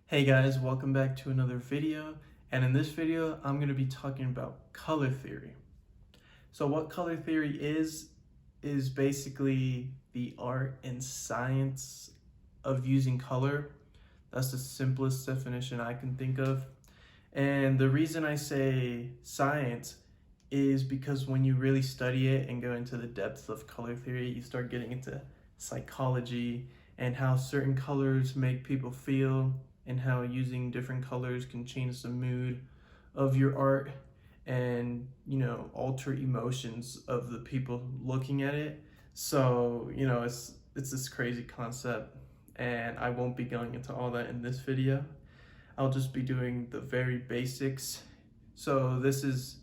Hey guys, welcome back to another video, and in this video I'm going to be talking about color theory. So what color theory is basically the art and science of using color. That's the simplest definition I can think of. And the reason I say science is because when you really study it and go into the depths of color theory, you start getting into psychology and how certain colors make people feel, and how using different colors can change the mood of your art and, alter emotions of the people looking at it. So, it's this crazy concept, and I won't be going into all that in this video. I'll just be doing the very basics. So this is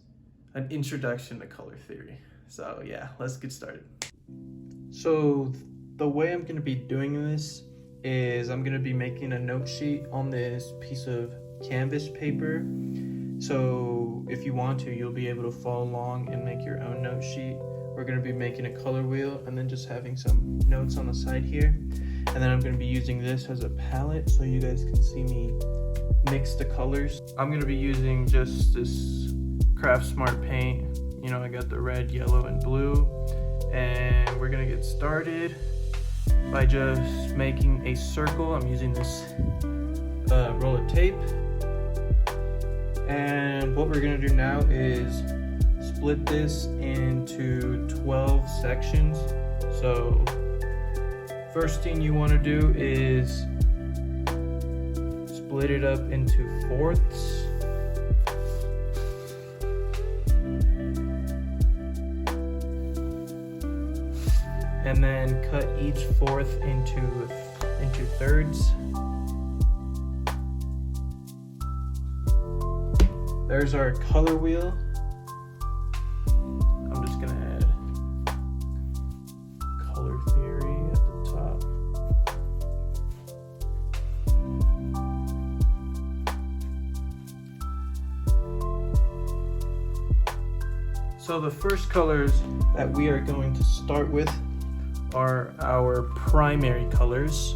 an introduction to color theory. So yeah, let's get started. So the way I'm going to be doing this is I'm going to be making a note sheet on this piece of canvas paper. So if you want to, you'll be able to follow along and make your own note sheet. We're going to be making a color wheel and then just having some notes on the side here. And then I'm going to be using this as a palette so you guys can see me mix the colors. I'm going to be using just this Craft Smart paint. I got the red, yellow, and blue. And we're going to get started by just making a circle. I'm using this roll of tape. And what we're going to do now is split this into 12 sections. So first thing you want to do is split it up into fourths. And then cut each fourth into thirds. There's our color wheel. I'm just gonna add color theory at the top. So the first colors that we are going to start with are our primary colors.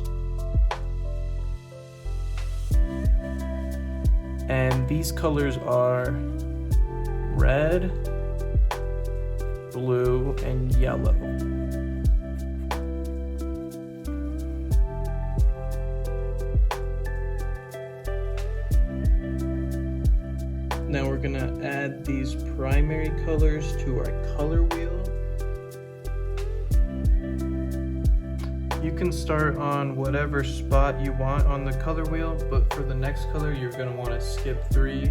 And these colors are red, blue, and yellow. Now we're gonna add these primary colors to our color wheel. You can start on whatever spot you want on the color wheel, but for the next color, you're going to want to skip 3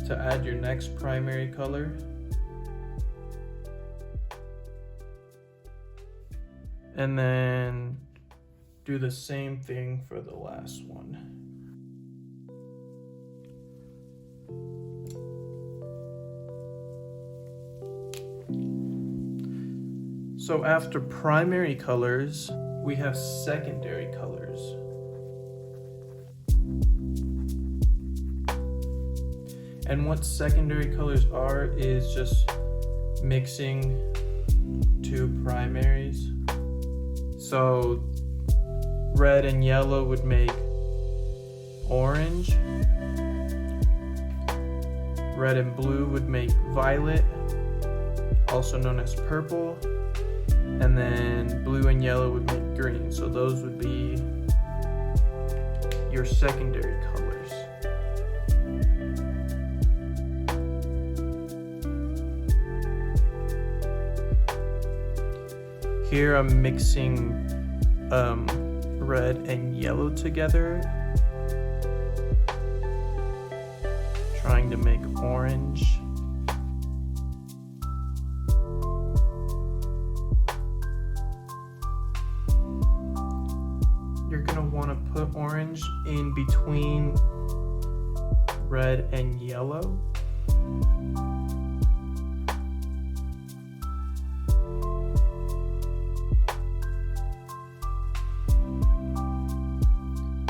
to add your next primary color. And then do the same thing for the last one. So after primary colors, we have secondary colors. And what secondary colors are is just mixing 2 primaries. So red and yellow would make orange. Red and blue would make violet, also known as purple. And then blue and yellow would make green. So those would be your secondary colors. Here I'm mixing red and yellow together, trying to make orange. You're going to want to put orange in between red and yellow.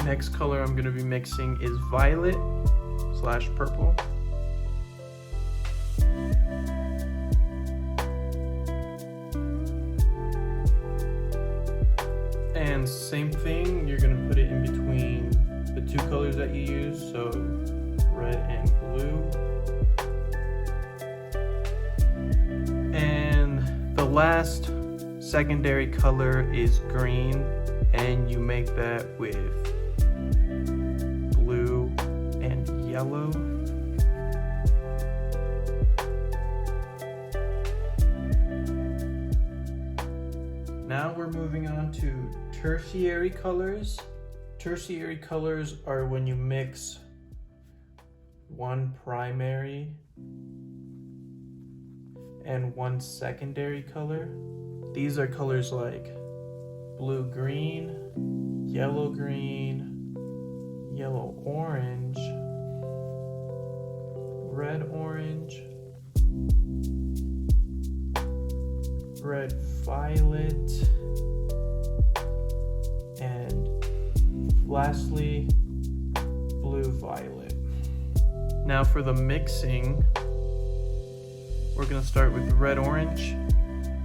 Next color I'm going to be mixing is violet / purple. And same thing, you're going to put it in between the two colors that you use, so red and blue. And the last secondary color is green, and you make that with blue and yellow. Now we're moving on to tertiary colors. Tertiary colors are when you mix one primary and one secondary color. These are colors like blue-green, yellow-green, yellow-orange, red-orange, red-violet, and lastly, blue-violet. Now for the mixing, we're gonna start with red-orange,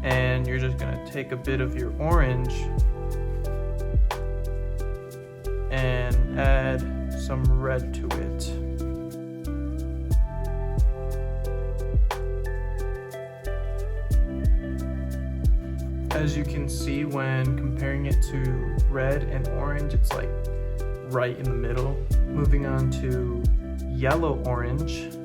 and you're just gonna take a bit of your orange and add some red to it. As you can see, when comparing it to red and orange, it's like right in the middle. Moving on to yellow-orange.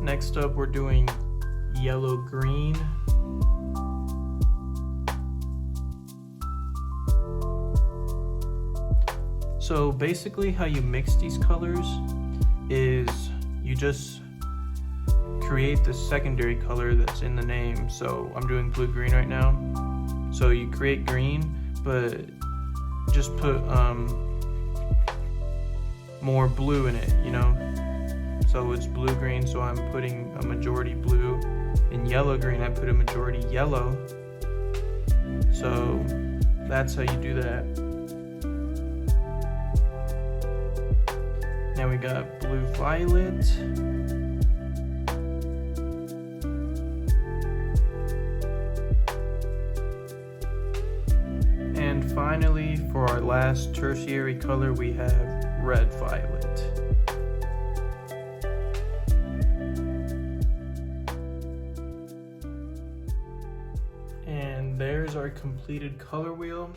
Next up, we're doing yellow-green. So basically how you mix these colors is you just create the secondary color that's in the name. So I'm doing blue-green right now. So you create green, but just put more blue in it, you know? So it's blue-green, so I'm putting a majority blue. In yellow-green, I put a majority yellow. So that's how you do that. Now we got blue-violet. And finally, for our last tertiary color, we have red-violet. And there's our completed color wheel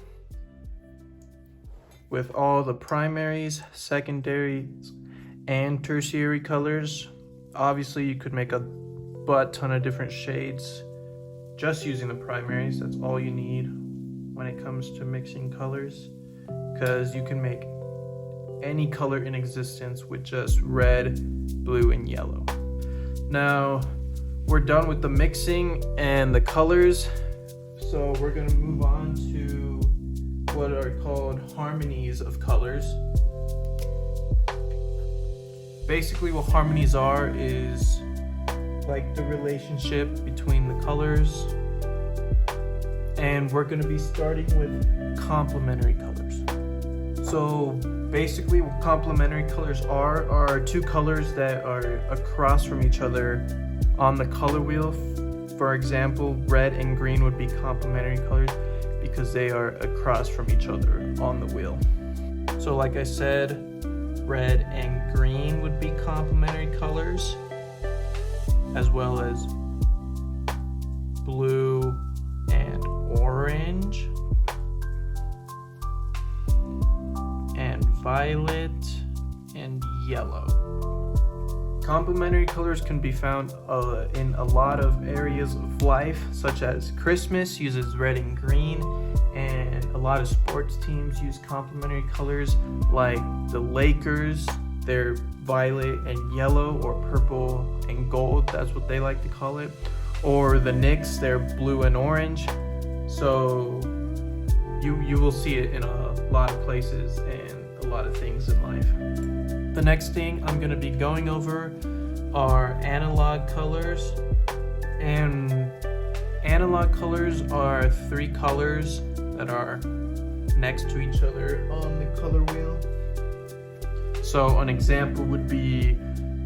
with all the primaries, secondaries, and tertiary colors. Obviously, you could make a butt ton of different shades just using the primaries. That's all you need when it comes to mixing colors, because you can make any color in existence with just red, blue, and yellow. Now, we're done with the mixing and the colors, so we're gonna move on to what are called harmonies of colors. Basically what harmonies are is like the relationship between the colors, and we're going to be starting with complementary colors. So basically what complementary colors are two colors that are across from each other on the color wheel. For example, red and green would be complementary colors because they are across from each other on the wheel. So like I said, red and green would be complementary colors, as well as blue and orange, and violet and yellow. Complementary colors can be found in a lot of areas of life, such as Christmas uses red and green, and a lot of sports teams use complementary colors, like the Lakers, they're violet and yellow, or purple and gold, that's what they like to call it. Or the Knicks, they're blue and orange. So you will see it in a lot of places and a lot of things in life. The next thing I'm going to be going over are analog colors. And analog colors are three colors that are next to each other on the color wheel. So an example would be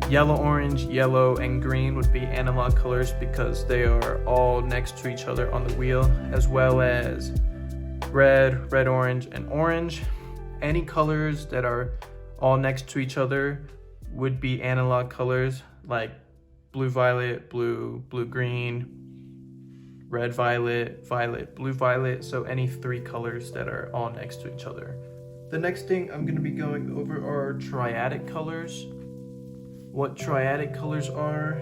Yellow, orange, yellow, and green would be analog colors because they are all next to each other on the wheel, as well as red, red, orange, and orange. Any colors that are all next to each other would be analog colors, like blue, violet, blue, blue, green, red, violet, violet, blue, violet. So any three colors that are all next to each other. The next thing I'm going to be going over are triadic colors. What triadic colors are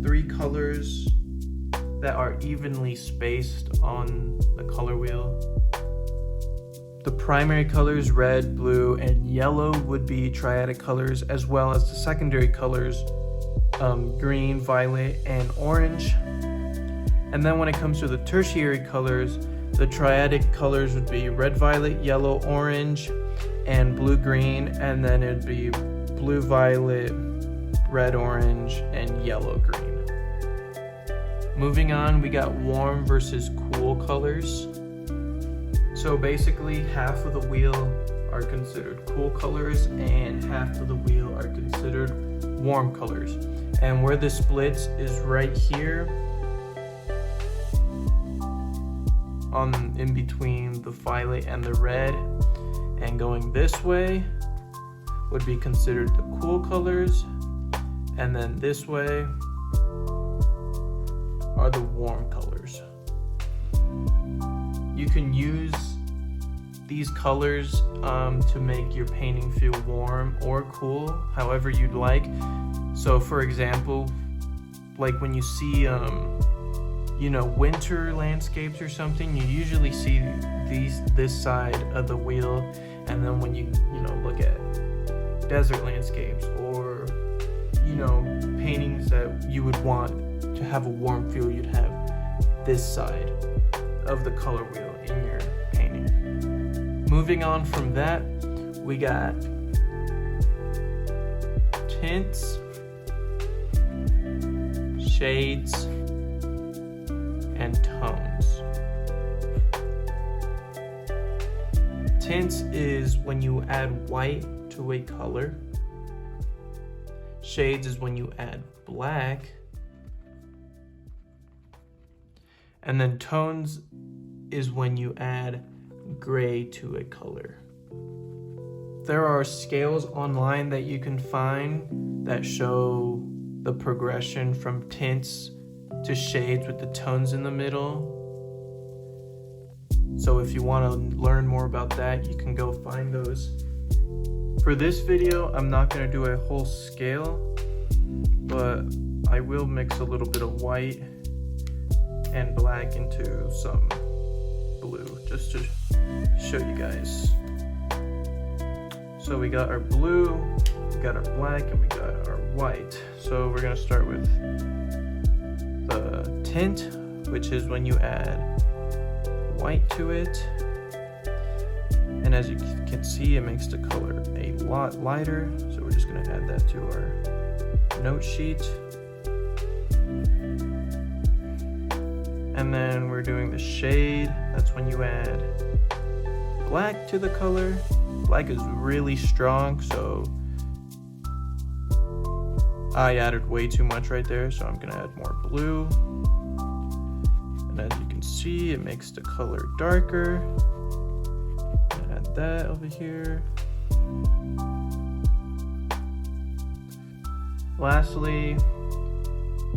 three colors that are evenly spaced on the color wheel. The primary colors, red, blue, and yellow, would be triadic colors, as well as the secondary colors, green, violet, and orange. And then when it comes to the tertiary colors, the triadic colors would be red, violet, yellow, orange, and blue, green, and then it'd be blue, violet, red, orange, and yellow, green. Moving on, we got warm versus cool colors. So basically, half of the wheel are considered cool colors and half of the wheel are considered warm colors. And where this splits is right here, in between the violet and the red, and going this way would be considered the cool colors, and then this way are the warm colors. You can use these colors to make your painting feel warm or cool, however you'd like. So for example, like when you see winter landscapes or something, you usually see this side of the wheel, and then when you look at desert landscapes or paintings that you would want to have a warm feel, you'd have this side of the color wheel in your painting. Moving on from that, we got tints, shades, and tones. Tints is when you add white to a color. Shades is when you add black. And then tones is when you add gray to a color. There are scales online that you can find that show the progression from tints to shades with the tones in the middle. So if you want to learn more about that, you can go find those. For this video, I'm not going to do a whole scale, but I will mix a little bit of white and black into some blue just to show you guys. So we got our blue, we got our black, and we got our white. So we're going to start with the tint, which is when you add white to it, and as you can see, it makes the color a lot lighter. So we're just going to add that to our note sheet. And then we're doing the shade. That's when you add black to the color. Black is really strong, so I added way too much right there, so I'm going to add more blue. And as you can see, it makes the color darker. Add that over here. Lastly,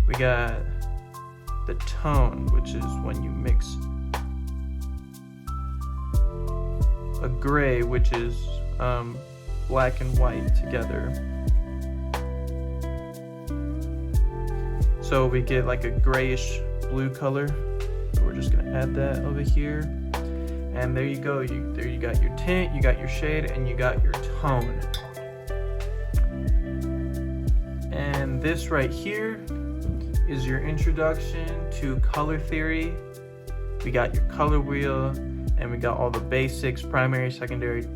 we got the tone, which is when you mix a gray, which is black and white together. So we get like a grayish blue color. So we're just gonna add that over here. And there you go. There you got your tint, you got your shade, and you got your tone. And this right here is your introduction to color theory. We got your color wheel, and we got all the basics: primary, secondary,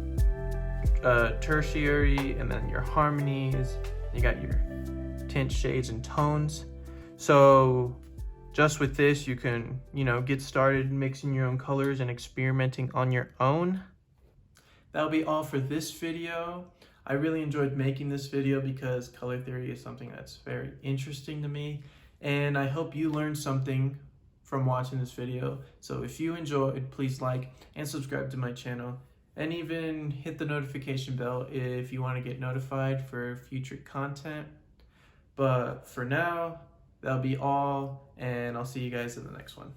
tertiary, and then your harmonies. You got your tint, shades, and tones. So just with this, you can, get started mixing your own colors and experimenting on your own. That'll be all for this video. I really enjoyed making this video because color theory is something that's very interesting to me, and I hope you learned something from watching this video. So if you enjoyed, please like and subscribe to my channel, and even hit the notification bell if you want to get notified for future content. But for now, that'll be all, and I'll see you guys in the next one.